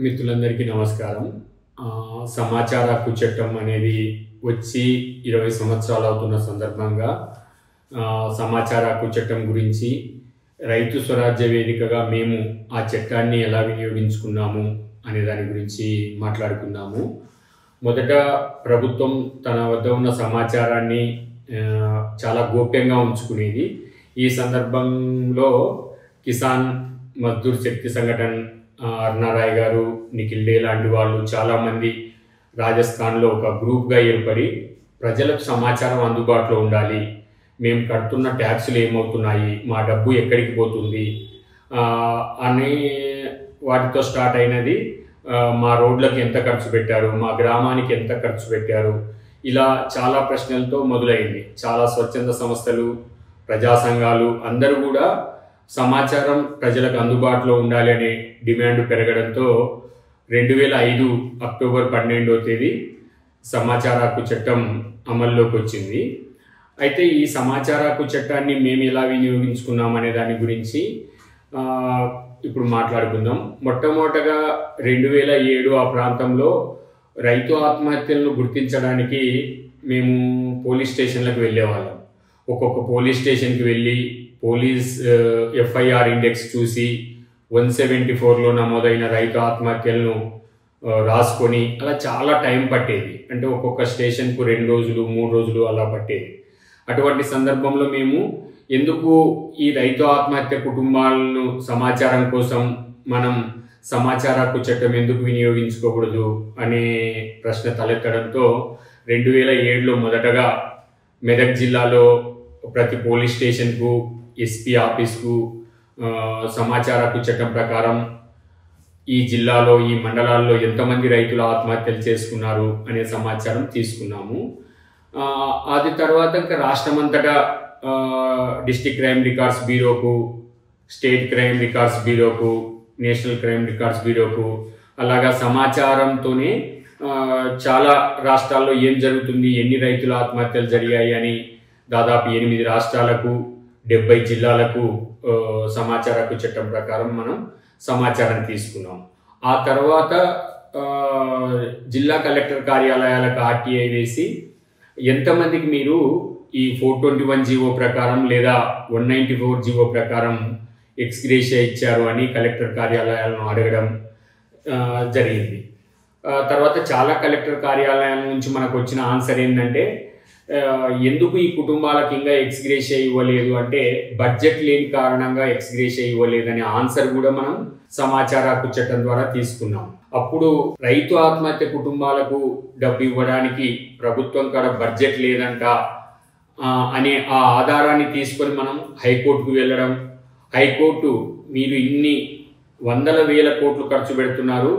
మిత్రులందరికీ నమస్కారం. సమాచార హక్కు చట్టం అనేది వచ్చి 20 సంవత్సరాలు అవుతున్న సందర్భంగా సమాచార హక్కు చట్టం గురించి రైతు స్వరాజ్య వేదికగా మేము ఆ చట్టాన్ని ఎలా వినియోగించుకున్నాము అనే దాని గురించి మాట్లాడుకుందాము. మొదట ప్రభుత్వం తన వద్ద ఉన్న సమాచారాన్ని చాలా గోప్యంగా ఉంచుకునేది. ఈ సందర్భంలో కిసాన్ మజ్దూర్ శక్తి సంఘటన అరుణారాయ్ గారు, నిఖిల్ డే లాంటి వాళ్ళు చాలామంది రాజస్థాన్లో ఒక గ్రూప్గా ఏర్పడి ప్రజలకు సమాచారం అందుబాటులో ఉండాలి, మేము కడుతున్న ట్యాక్సులు ఏమవుతున్నాయి, మా డబ్బు ఎక్కడికి పోతుంది అనే వాటితో స్టార్ట్ అయినది. మా రోడ్లకు ఎంత ఖర్చు పెట్టారు, మా గ్రామానికి ఎంత ఖర్చు పెట్టారు, ఇలా చాలా ప్రశ్నలతో మొదలైంది. చాలా స్వచ్ఛంద సంస్థలు, ప్రజా సంఘాలు అందరూ కూడా సమాచారం ప్రజలకు అందుబాటులో ఉండాలి అనే డిమాండ్ పెరగడంతో 2005 అక్టోబర్ 12వ తేదీ సమాచార హక్కు చట్టం అమల్లోకి వచ్చింది. అయితే ఈ సమాచార హక్కు చట్టాన్ని మేము ఎలా వినియోగించుకున్నామనే దాని గురించి ఇప్పుడు మాట్లాడుకుందాం. మొట్టమొదటగా 2007 ఆ ప్రాంతంలో రైతు ఆత్మహత్యలను గుర్తించడానికి మేము పోలీస్ స్టేషన్లకు వెళ్ళేవాళ్ళం. ఒక్కొక్క పోలీస్ స్టేషన్కి వెళ్ళి పోలీస్ ఎఫ్ఐఆర్ ఇండెక్స్ చూసి 174లో నమోదైన రైతు ఆత్మహత్యలను రాసుకొని అలా చాలా టైం పట్టేది. అంటే ఒక్కొక్క స్టేషన్కు 2 రోజులు 3 రోజులు అలా పట్టేది. అటువంటి సందర్భంలో మేము ఎందుకు ఈ రైతు ఆత్మహత్య కుటుంబాలను సమాచారం కోసం మనం సమాచార హక్కు చట్టం ఎందుకు వినియోగించుకోకూడదు అనే ప్రశ్న తలెత్తడంతో 2007లో మొదటగా మెదక్ జిల్లాలో ప్రతి పోలీస్ స్టేషన్కు, ఎస్పీ ఆఫీస్కు సమాచార హక్కు చట్టం ప్రకారం ఈ జిల్లాలో, ఈ మండలాల్లో ఎంతమంది రైతులు ఆత్మహత్యలు చేసుకున్నారు అనే సమాచారం తీసుకున్నాము. అది తర్వాత ఇంకా రాష్ట్రమంతటా డిస్ట్రిక్ట్ క్రైమ్ రికార్డ్స్ బ్యూరోకు, స్టేట్ క్రైమ్ రికార్డ్స్ బ్యూరోకు, నేషనల్ క్రైమ్ రికార్డ్స్ బ్యూరోకు అలాగా సమాచారంతోనే చాలా రాష్ట్రాల్లో ఏం జరుగుతుంది, ఎన్ని రైతుల ఆత్మహత్యలు జరిగాయి అని దాదాపు 8 రాష్ట్రాలకు 70 జిల్లాలకు సమాచార హక్కు చట్టం ప్రకారం మనం సమాచారం తీసుకున్నాం. ఆ తర్వాత జిల్లా కలెక్టర్ కార్యాలయాలకు ఆర్టీఐ వేసి ఎంతమందికి మీరు ఈ 421 జీవో ప్రకారం లేదా 194 జీవో ప్రకారం ఎక్స్గ్రేషియా ఇచ్చారు అని కలెక్టర్ కార్యాలయాలను అడగడం జరిగింది. తర్వాత చాలా కలెక్టర్ కార్యాలయాల నుంచి మనకు వచ్చిన ఆన్సర్ ఏంటంటే, ఎందుకు ఈ కుటుంబాలకు ఇంకా ఎక్స్గ్రేషియా ఇవ్వలేదు అంటే బడ్జెట్ లేని కారణంగా ఎక్స్గ్రేషియా ఇవ్వలేదనే ఆన్సర్ కూడా మనం సమాచార హక్కు చట్టం ద్వారా తీసుకున్నాం. అప్పుడు రైతు ఆత్మహత్య కుటుంబాలకు డబ్బు ఇవ్వడానికి ప్రభుత్వం కాడ బడ్జెట్ లేదంట అనే ఆ ఆధారాన్ని తీసుకొని మనం హైకోర్టుకు వెళ్ళడం, హైకోర్టు మీరు ఇన్ని వందల వేల కోట్లు ఖర్చు పెడుతున్నారు,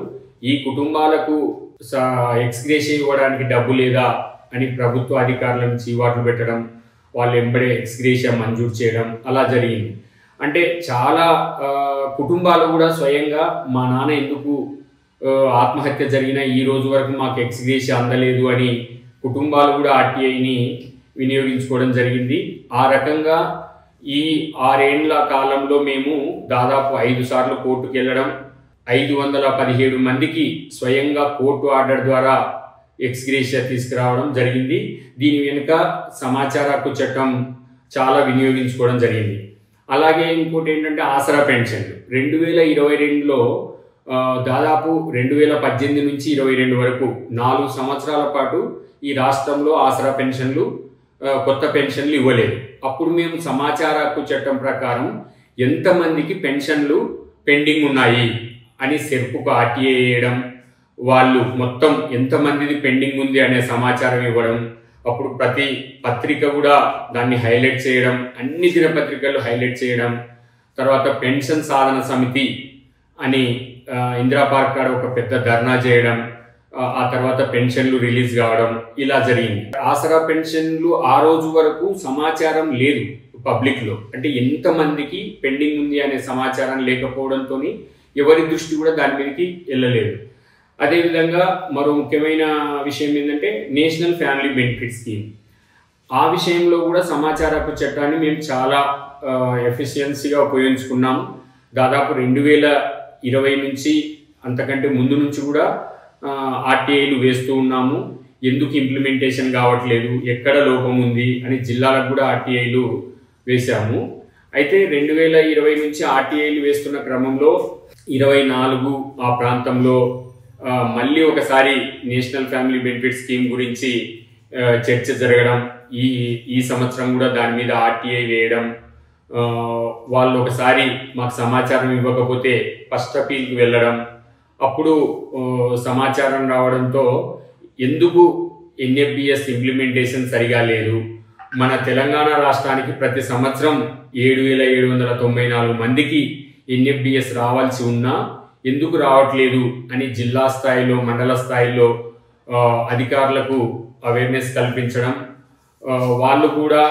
ఈ కుటుంబాలకు ఎక్స్గ్రేషియా ఇవ్వడానికి డబ్బు లేదా అని ప్రభుత్వ అధికారులను చీవాట్లు పెట్టడం, వాళ్ళు ఎంబడే ఎక్స్గ్రేషియా మంజూరు చేయడం అలా జరిగింది. అంటే చాలా కుటుంబాలు కూడా స్వయంగా మా నాన్న ఎందుకు ఆత్మహత్య జరిగిన ఈ రోజు వరకు మాకు ఎక్స్గ్రేషియా అందలేదు అని కుటుంబాలు కూడా ఆర్టీఐని వినియోగించుకోవడం జరిగింది. ఆ రకంగా ఈ 6 ఏళ్ల కాలంలో మేము దాదాపు 5 సార్లు కోర్టుకు వెళ్ళడం, 517 మందికి స్వయంగా కోర్టు ఆర్డర్ ద్వారా ఎక్స్గ్రేషియా తీసుకురావడం జరిగింది. దీని వెనుక సమాచార హక్కు చట్టం చాలా వినియోగించుకోవడం జరిగింది. అలాగే ఇంకోటి ఏంటంటే ఆసరా పెన్షన్లు 2022లో దాదాపు 2018 నుంచి 22 వరకు 4 సంవత్సరాల పాటు ఈ రాష్ట్రంలో ఆసరా పెన్షన్లు, కొత్త పెన్షన్లు ఇవ్వలేదు. అప్పుడు మేము సమాచార హక్కు చట్టం ప్రకారం ఎంతమందికి పెన్షన్లు పెండింగ్ ఉన్నాయి అని సెర్పుకు ఆర్టీఐ వేయడం, వాళ్ళు మొత్తం ఎంతమందిది పెండింగ్ ఉంది అనే సమాచారం ఇవ్వడం, అప్పుడు ప్రతి పత్రిక కూడా దాన్ని హైలైట్ చేయడం, అన్ని దినపత్రికలు హైలైట్ చేయడం, తర్వాత పెన్షన్ సాధన సమితి అని ఇందిరా పార్క్ కాడ ఒక పెద్ద ధర్నా చేయడం, ఆ తర్వాత పెన్షన్లు రిలీజ్ కావడం ఇలా జరిగింది. ఆసరా పెన్షన్లు ఆ రోజు వరకు సమాచారం లేదు పబ్లిక్లో, అంటే ఎంతమందికి పెండింగ్ ఉంది అనే సమాచారం లేకపోవడంతో ఎవరి దృష్టి కూడా దాని మీదకి వెళ్ళలేదు. అదేవిధంగా మరో ముఖ్యమైన విషయం ఏంటంటే నేషనల్ ఫ్యామిలీ బెనిఫిట్ స్కీమ్. ఆ విషయంలో కూడా సమాచార హక్కు చట్టాన్ని మేము చాలా ఎఫిషియన్సీగా ఉపయోగించుకున్నాము. దాదాపు 2020 నుంచి అంతకంటే ముందు నుంచి కూడా ఆర్టీఐలు వేస్తూ ఉన్నాము. ఎందుకు ఇంప్లిమెంటేషన్ కావట్లేదు, ఎక్కడ లోపం ఉంది అని జిల్లాలకు కూడా ఆర్టీఐలు వేశాము. అయితే 2020 నుంచి ఆర్టీఐలు వేస్తున్న క్రమంలో 24 ఆ ప్రాంతంలో మళ్ళీ ఒకసారి నేషనల్ ఫ్యామిలీ బెనిఫిట్ స్కీమ్ గురించి చర్చ జరగడం, ఈ సంవత్సరం కూడా దాని మీద ఆర్టీఐ వేయడం, వాళ్ళు ఒకసారి మాకు సమాచారం ఇవ్వకపోతే ఫస్ట్ అపీల్కి వెళ్ళడం, అప్పుడు సమాచారం రావడంతో ఎందుకు ఎన్ఎఫ్బిఎస్ ఇంప్లిమెంటేషన్ సరిగా లేదు, మన తెలంగాణ రాష్ట్రానికి ప్రతి సంవత్సరం 7,794 మందికి ఎన్ఎఫ్బిఎస్ రావాల్సి ఉన్నా ఎందుకు రావట్లేదు అని జిల్లా స్థాయిలో మండల స్థాయిలో అధికారులకు అవేర్నెస్ కల్పించడం, వాళ్ళు కూడా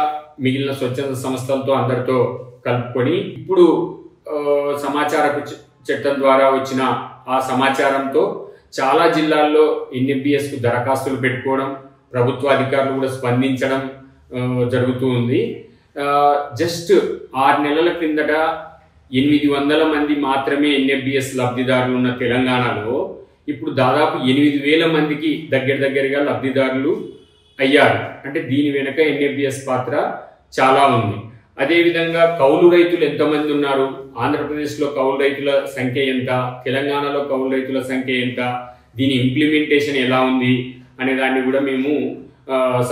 మిగిలిన స్వచ్ఛంద సంస్థలతో అందరితో కలుపుకొని ఇప్పుడు సమాచార చట్టం ద్వారా వచ్చిన ఆ సమాచారంతో చాలా జిల్లాల్లో ఎన్ఎఫ్బిఎస్కు దరఖాస్తులు పెట్టుకోవడం, ప్రభుత్వ అధికారులు కూడా స్పందించడం జరుగుతూ ఉంది. జస్ట్ 6 నెలల క్రిందట 800 మంది మాత్రమే ఎన్ఎఫ్బిఎస్ లబ్ధిదారులు ఉన్న తెలంగాణలో ఇప్పుడు దాదాపు 8,000 మందికి దగ్గరగా లబ్ధిదారులు అయ్యారు. అంటే దీని వెనుక ఎన్ఎఫ్బిఎస్ పాత్ర చాలా ఉంది. అదేవిధంగా కౌలు రైతులు ఎంతమంది ఉన్నారు, ఆంధ్రప్రదేశ్లో కౌలు రైతుల సంఖ్య ఎంత, తెలంగాణలో కౌలు రైతుల సంఖ్య ఎంత, దీని ఇంప్లిమెంటేషన్ ఎలా ఉంది అనే దాన్ని కూడా మేము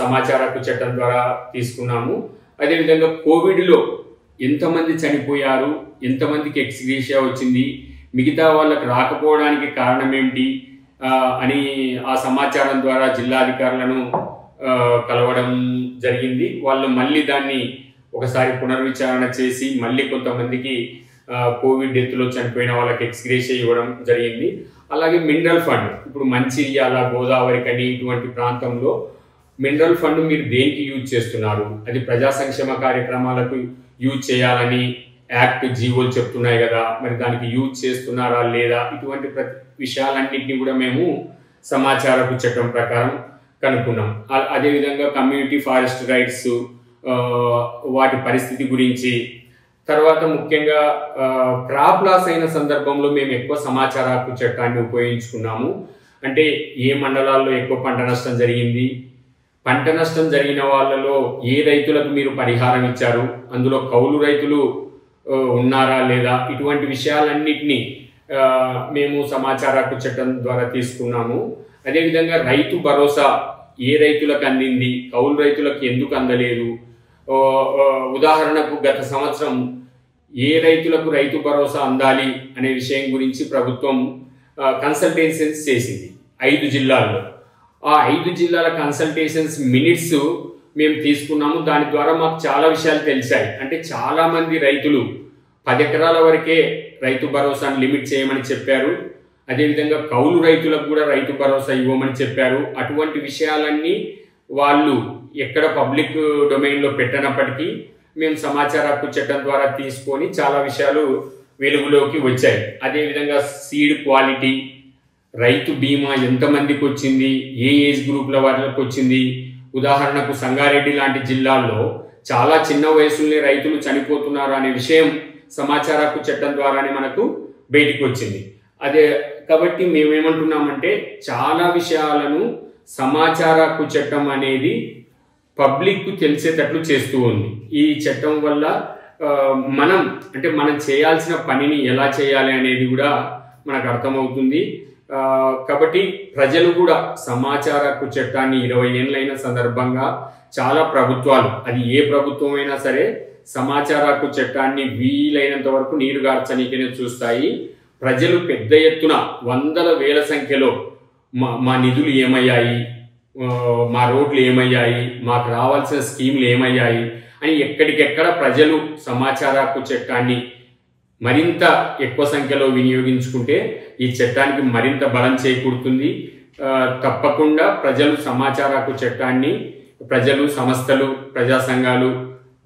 సమాచార హక్కు చట్టం ద్వారా తీసుకున్నాము. అదేవిధంగా కోవిడ్లో ఎంతమంది చనిపోయారు, ఎంతమందికి ఎక్స్గ్రేషియా వచ్చింది, మిగతా వాళ్ళకి రాకపోవడానికి కారణం ఏమిటి అని ఆ సమాచారం ద్వారా జిల్లా అధికారులను కలవడం జరిగింది. వాళ్ళు మళ్ళీ దాన్ని ఒకసారి పునర్విచారణ చేసి మళ్ళీ కొంతమందికి కోవిడ్ డెత్లో చనిపోయిన వాళ్ళకి ఎక్స్గ్రేషియా ఇవ్వడం జరిగింది. అలాగే మినరల్ ఫండ్, ఇప్పుడు మంచిర్యాల, గోదావరి కని ఇటువంటి ప్రాంతంలో మినరల్ ఫండ్ మీరు దేనికి యూజ్ చేస్తున్నారు, అది ప్రజా సంక్షేమ కార్యక్రమాలకు యూజ్ చేయాలని యాక్ట్ జీవోలు చెప్తున్నాయి కదా, మరి దానికి యూజ్ చేస్తున్నారా లేదా, ఇటువంటి విషయాలన్నింటినీ కూడా మేము సమాచార హక్కు చట్టం ప్రకారం కనుక్కున్నాం. అదేవిధంగా కమ్యూనిటీ ఫారెస్ట్ రైట్స్, వాటి పరిస్థితి గురించి, తర్వాత ముఖ్యంగా క్రాప్ లాస్ అయిన సందర్భంలో మేము ఎక్కువ సమాచార హక్కు చట్టాన్ని ఉపయోగించుకున్నాము. అంటే ఏ మండలాల్లో ఎక్కువ పంట నష్టం జరిగింది, పంట నష్టం జరిగిన వాళ్ళలో ఏ రైతులకు మీరు పరిహారం ఇచ్చారు, అందులో కౌలు రైతులు ఉన్నారా లేదా, ఇటువంటి విషయాలన్నింటినీ మేము సమాచార హక్కు చట్టం ద్వారా తీసుకున్నాము. అదేవిధంగా రైతు భరోసా ఏ రైతులకు అందింది, కౌలు రైతులకు ఎందుకు అందలేదు, ఉదాహరణకు గత సంవత్సరం ఏ రైతులకు రైతు భరోసా అందాలి అనే విషయం గురించి ప్రభుత్వం కన్సల్టేషన్స్ చేసింది 5 జిల్లాల్లో. ఆ 5 జిల్లాల కన్సల్టేషన్స్ మినిట్స్ మేము తీసుకున్నాము. దాని ద్వారా మాకు చాలా విషయాలు తెలిసాయి. అంటే చాలామంది రైతులు 10 ఎకరాల వరకే రైతు భరోసాను లిమిట్ చేయమని చెప్పారు. అదేవిధంగా కౌలు రైతులకు కూడా రైతు భరోసా ఇవ్వమని చెప్పారు. అటువంటి విషయాలన్నీ వాళ్ళు ఎక్కడ పబ్లిక్ డొమైన్లో పెట్టనప్పటికీ మేము సమాచార హక్కు చట్టం ద్వారా తీసుకొని చాలా విషయాలు వెలుగులోకి వచ్చాయి. అదేవిధంగా సీడ్ క్వాలిటీ, రైతు బీమా ఎంతమందికి వచ్చింది, ఏ ఏజ్ గ్రూప్ల వాళ్ళకి వచ్చింది. ఉదాహరణకు సంగారెడ్డి లాంటి జిల్లాల్లో చాలా చిన్న వయసులోనే రైతులు చనిపోతున్నారు అనే విషయం సమాచార హక్కు చట్టం ద్వారానే మనకు బయటికి వచ్చింది. అదే కాబట్టి మేమేమంటున్నామంటే చాలా విషయాలను సమాచార హక్కు చట్టం అనేది పబ్లిక్కు తెలిసేటట్లు చేస్తూ ఉంది. ఈ చట్టం వల్ల మనం చేయాల్సిన పనిని ఎలా చేయాలి అనేది కూడా మనకు అర్థమవుతుంది. కాబట్టి ప్రజలు కూడా సమాచార హక్కు చట్టాన్ని 20 ఏళ్ళైన సందర్భంగా చాలా ప్రభుత్వాలు, అది ఏ ప్రభుత్వం అయినా సరే, సమాచార హక్కు చట్టాన్ని వీలైనంత వరకు నీరుగార్చనీకనే చూస్తాయి. ప్రజలు పెద్ద ఎత్తున వందల వేల సంఖ్యలో మా నిధులు ఏమయ్యాయి, మా రోడ్లు ఏమయ్యాయి, మాకు రావాల్సిన స్కీములు ఏమయ్యాయి అని ఎక్కడికెక్కడ ప్రజలు సమాచార హక్కు చట్టాన్ని మరింత ఎక్కువ సంఖ్యలో వినియోగించుకుంటే ఈ చట్టానికి మరింత బలం చేకూరుతుంది. తప్పకుండా ప్రజలు సమాచార హక్కు చట్టాన్ని, ప్రజలు, సంస్థలు, ప్రజా సంఘాలు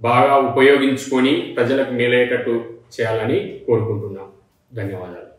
బాగా ఉపయోగించుకొని ప్రజలకు మేలయ్యేటట్టు చేయాలని కోరుకుంటున్నాం. ధన్యవాదాలు.